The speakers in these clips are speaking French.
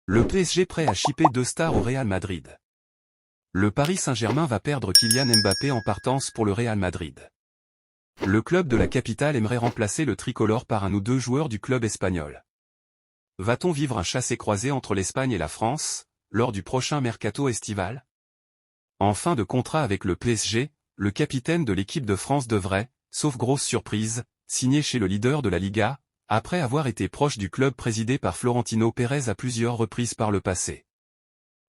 Le PSG prêt à shipper deux stars au Real Madrid. Le Paris Saint-Germain va perdre Kylian Mbappé en partance pour le Real Madrid. Le club de la capitale aimerait remplacer le tricolore par un ou deux joueurs du club espagnol. Va-t-on vivre un chassé-croisé entre l'Espagne et la France, lors du prochain mercato estival? En fin de contrat avec le PSG, le capitaine de l'équipe de France devrait, sauf grosse surprise, signer chez le leader de la Liga, après avoir été proche du club présidé par Florentino Pérez à plusieurs reprises par le passé.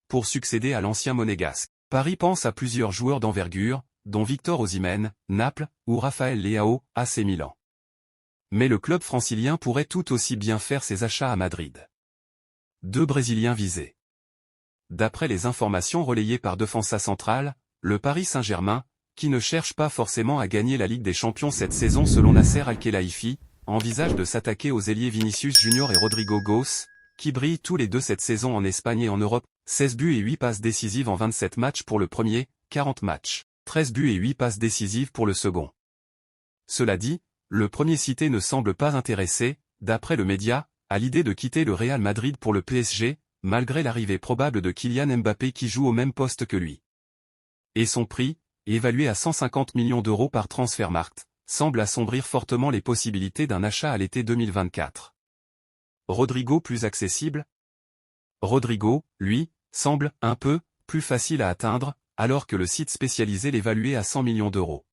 Pour succéder à l'ancien monégasque, Paris pense à plusieurs joueurs d'envergure, dont Victor Osimhen, Naples, ou Raphaël Leao, AC Milan. Mais le club francilien pourrait tout aussi bien faire ses achats à Madrid. Deux Brésiliens visés. D'après les informations relayées par Defensa Central, le Paris Saint-Germain, qui ne cherche pas forcément à gagner la Ligue des Champions cette saison selon Nasser Al-Khelaifi, envisage de s'attaquer aux ailiers Vinicius Junior et Rodrigo Goes, qui brillent tous les deux cette saison en Espagne et en Europe, 16 buts et 8 passes décisives en 27 matchs pour le premier, 40 matchs, 13 buts et 8 passes décisives pour le second. Cela dit, le premier cité ne semble pas intéressé, d'après le média, à l'idée de quitter le Real Madrid pour le PSG, malgré l'arrivée probable de Kylian Mbappé qui joue au même poste que lui. Et son prix, évalué à 150 millions d'euros par Transfermarkt, semble assombrir fortement les possibilités d'un achat à l'été 2024. Rodrigo plus accessible? Rodrigo, lui, semble un peu plus facile à atteindre, alors que le site spécialisé l'évaluait à 100 millions d'euros.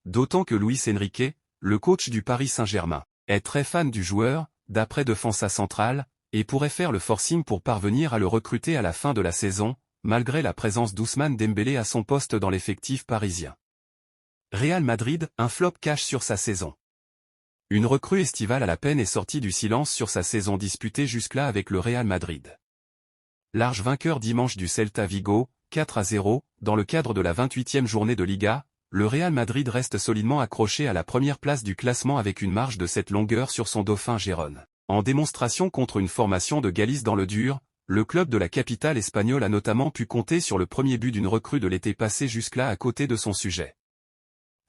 D'autant que Luis Enrique, le coach du Paris Saint-Germain, est très fan du joueur, d'après Defensa Central, et pourrait faire le forcing pour parvenir à le recruter à la fin de la saison, malgré la présence d'Ousmane Dembélé à son poste dans l'effectif parisien. Real Madrid, un flop cash sur sa saison. Une recrue estivale à la peine est sortie du silence sur sa saison disputée jusque-là avec le Real Madrid. Large vainqueur dimanche du Celta Vigo, 4-0, dans le cadre de la 28e journée de Liga, le Real Madrid reste solidement accroché à la première place du classement avec une marge de cette longueur sur son dauphin Gérone. En démonstration contre une formation de Galice dans le dur, le club de la capitale espagnole a notamment pu compter sur le premier but d'une recrue de l'été passé jusque-là à côté de son sujet.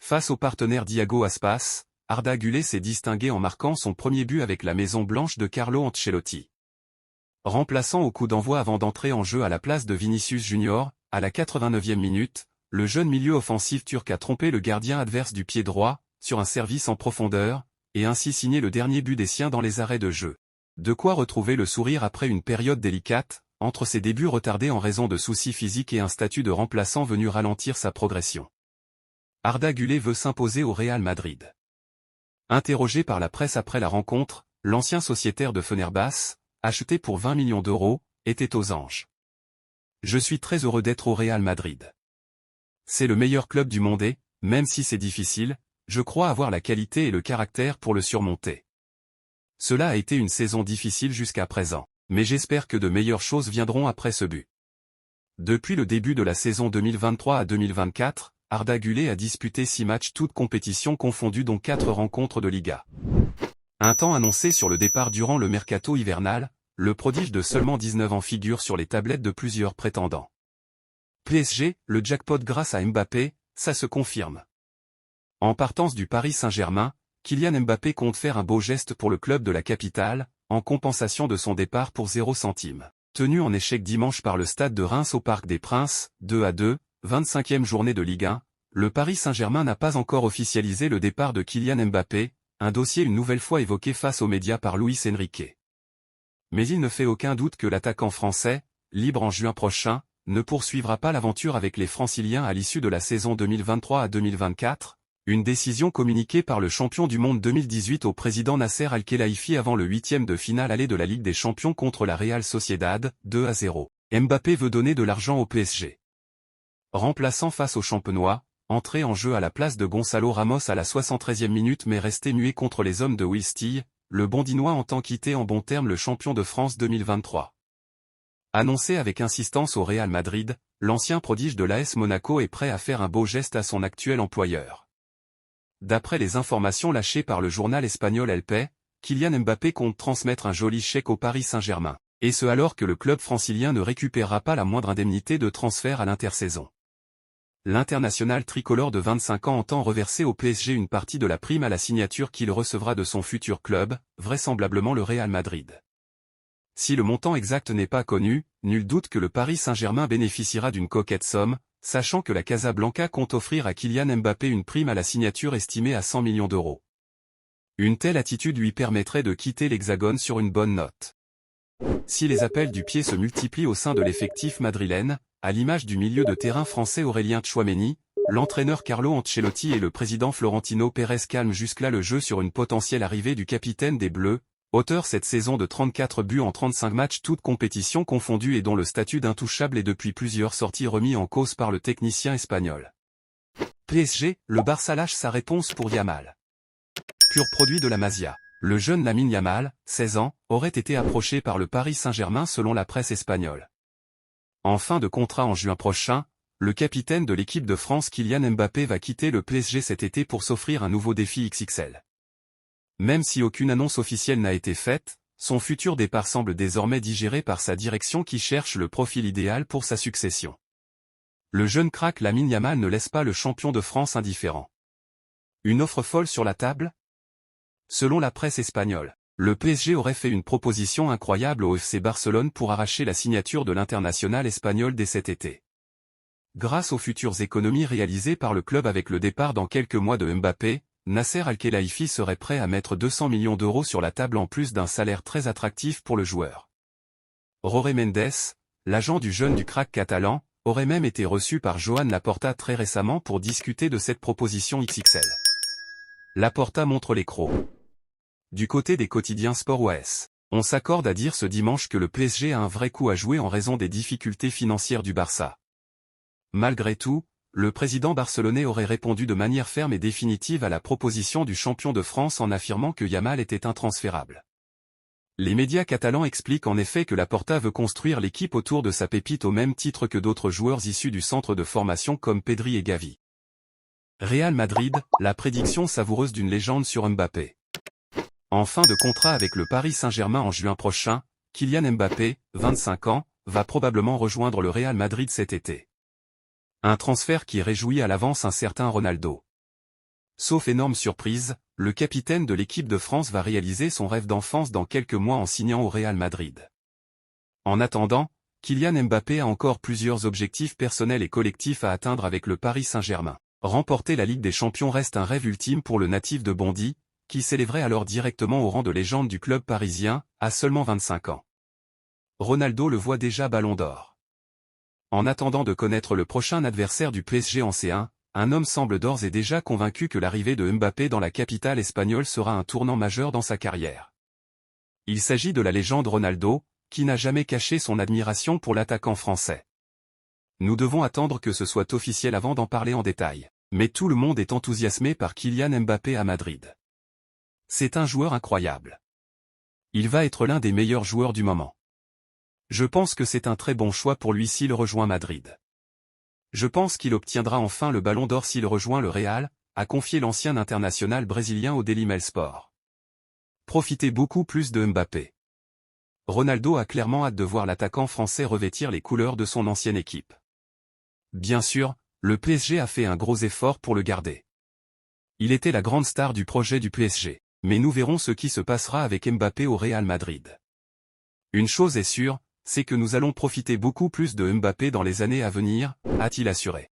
Face au partenaire Diego Aspas, Arda Güler s'est distingué en marquant son premier but avec la Maison Blanche de Carlo Ancelotti. Remplaçant au coup d'envoi avant d'entrer en jeu à la place de Vinicius Junior, à la 89e minute, le jeune milieu offensif turc a trompé le gardien adverse du pied droit, sur un service en profondeur, et ainsi signé le dernier but des siens dans les arrêts de jeu. De quoi retrouver le sourire après une période délicate, entre ses débuts retardés en raison de soucis physiques et un statut de remplaçant venu ralentir sa progression. Arda Güler veut s'imposer au Real Madrid. Interrogé par la presse après la rencontre, l'ancien sociétaire de Fenerbahçe, acheté pour 20 millions d'euros, était aux anges. Je suis très heureux d'être au Real Madrid. C'est le meilleur club du monde et, même si c'est difficile, je crois avoir la qualité et le caractère pour le surmonter. Cela a été une saison difficile jusqu'à présent, mais j'espère que de meilleures choses viendront après ce but. Depuis le début de la saison 2023 à 2024, Arda Güler a disputé 6 matchs toutes compétitions confondues dont 4 rencontres de Liga. Un temps annoncé sur le départ durant le mercato hivernal, le prodige de seulement 19 ans figure sur les tablettes de plusieurs prétendants. PSG, le jackpot grâce à Mbappé, ça se confirme. En partance du Paris Saint-Germain, Kylian Mbappé compte faire un beau geste pour le club de la capitale, en compensation de son départ pour 0 centime. Tenu en échec dimanche par le stade de Reims au Parc des Princes, 2-2, 25e journée de Ligue 1, le Paris Saint-Germain n'a pas encore officialisé le départ de Kylian Mbappé, un dossier une nouvelle fois évoqué face aux médias par Luis Enrique. Mais il ne fait aucun doute que l'attaquant français, libre en juin prochain, ne poursuivra pas l'aventure avec les Franciliens à l'issue de la saison 2023 à 2024, une décision communiquée par le champion du monde 2018 au président Nasser Al-Khelaifi avant le 8e de finale aller de la Ligue des Champions contre la Real Sociedad, 2-0. Mbappé veut donner de l'argent au PSG. Remplaçant face aux Champenois, entré en jeu à la place de Gonçalo Ramos à la 73e minute mais resté muet contre les hommes de Will Stille, le Bondinois entend quitter en bons termes le champion de France 2023. Annoncé avec insistance au Real Madrid, l'ancien prodige de l'AS Monaco est prêt à faire un beau geste à son actuel employeur. D'après les informations lâchées par le journal espagnol El País, Kylian Mbappé compte transmettre un joli chèque au Paris Saint-Germain, et ce alors que le club francilien ne récupérera pas la moindre indemnité de transfert à l'intersaison. L'international tricolore de 25 ans entend reverser au PSG une partie de la prime à la signature qu'il recevra de son futur club, vraisemblablement le Real Madrid. Si le montant exact n'est pas connu, nul doute que le Paris Saint-Germain bénéficiera d'une coquette somme, sachant que la Casablanca compte offrir à Kylian Mbappé une prime à la signature estimée à 100 millions d'euros. Une telle attitude lui permettrait de quitter l'Hexagone sur une bonne note. Si les appels du pied se multiplient au sein de l'effectif madrilène, à l'image du milieu de terrain français Aurélien Tchouaméni, l'entraîneur Carlo Ancelotti et le président Florentino Pérez calment jusque-là le jeu sur une potentielle arrivée du capitaine des Bleus, auteur cette saison de 34 buts en 35 matchs toutes compétitions confondues et dont le statut d'intouchable est depuis plusieurs sorties remis en cause par le technicien espagnol. PSG, le Barça lâche sa réponse pour Yamal. Pur produit de la Masia. Le jeune Lamine Yamal, 16 ans, aurait été approché par le Paris Saint-Germain selon la presse espagnole. En fin de contrat en juin prochain, le capitaine de l'équipe de France Kylian Mbappé va quitter le PSG cet été pour s'offrir un nouveau défi XXL. Même si aucune annonce officielle n'a été faite, son futur départ semble désormais digéré par sa direction qui cherche le profil idéal pour sa succession. Le jeune crack Lamine Yamal ne laisse pas le champion de France indifférent. Une offre folle sur la table ? Selon la presse espagnole, le PSG aurait fait une proposition incroyable au FC Barcelone pour arracher la signature de l'international espagnol dès cet été. Grâce aux futures économies réalisées par le club avec le départ dans quelques mois de Mbappé, Nasser Al-Khelaifi serait prêt à mettre 200 millions d'euros sur la table en plus d'un salaire très attractif pour le joueur. Jorge Mendes, l'agent du jeune du crack catalan, aurait même été reçu par Joan Laporta très récemment pour discuter de cette proposition XXL. Laporta montre les crocs. Du côté des quotidiens Sport OAS, on s'accorde à dire ce dimanche que le PSG a un vrai coup à jouer en raison des difficultés financières du Barça. Malgré tout, le président barcelonais aurait répondu de manière ferme et définitive à la proposition du champion de France en affirmant que Yamal était intransférable. Les médias catalans expliquent en effet que Laporta veut construire l'équipe autour de sa pépite au même titre que d'autres joueurs issus du centre de formation comme Pedri et Gavi. Real Madrid, la prédiction savoureuse d'une légende sur Mbappé. En fin de contrat avec le Paris Saint-Germain en juin prochain, Kylian Mbappé, 25 ans, va probablement rejoindre le Real Madrid cet été. Un transfert qui réjouit à l'avance un certain Ronaldo. Sauf énorme surprise, le capitaine de l'équipe de France va réaliser son rêve d'enfance dans quelques mois en signant au Real Madrid. En attendant, Kylian Mbappé a encore plusieurs objectifs personnels et collectifs à atteindre avec le Paris Saint-Germain. Remporter la Ligue des Champions reste un rêve ultime pour le natif de Bondy, qui s'élèverait alors directement au rang de légende du club parisien, à seulement 25 ans. Ronaldo le voit déjà Ballon d'Or. En attendant de connaître le prochain adversaire du PSG en C1, un homme semble d'ores et déjà convaincu que l'arrivée de Mbappé dans la capitale espagnole sera un tournant majeur dans sa carrière. Il s'agit de la légende Ronaldo, qui n'a jamais caché son admiration pour l'attaquant français. Nous devons attendre que ce soit officiel avant d'en parler en détail, mais tout le monde est enthousiasmé par Kylian Mbappé à Madrid. C'est un joueur incroyable. Il va être l'un des meilleurs joueurs du moment. Je pense que c'est un très bon choix pour lui s'il rejoint Madrid. Je pense qu'il obtiendra enfin le Ballon d'Or s'il rejoint le Real, a confié l'ancien international brésilien au Daily Mail Sport. Profitez beaucoup plus de Mbappé. Ronaldo a clairement hâte de voir l'attaquant français revêtir les couleurs de son ancienne équipe. Bien sûr, le PSG a fait un gros effort pour le garder. Il était la grande star du projet du PSG. Mais nous verrons ce qui se passera avec Mbappé au Real Madrid. Une chose est sûre, c'est que nous allons profiter beaucoup plus de Mbappé dans les années à venir, a-t-il assuré.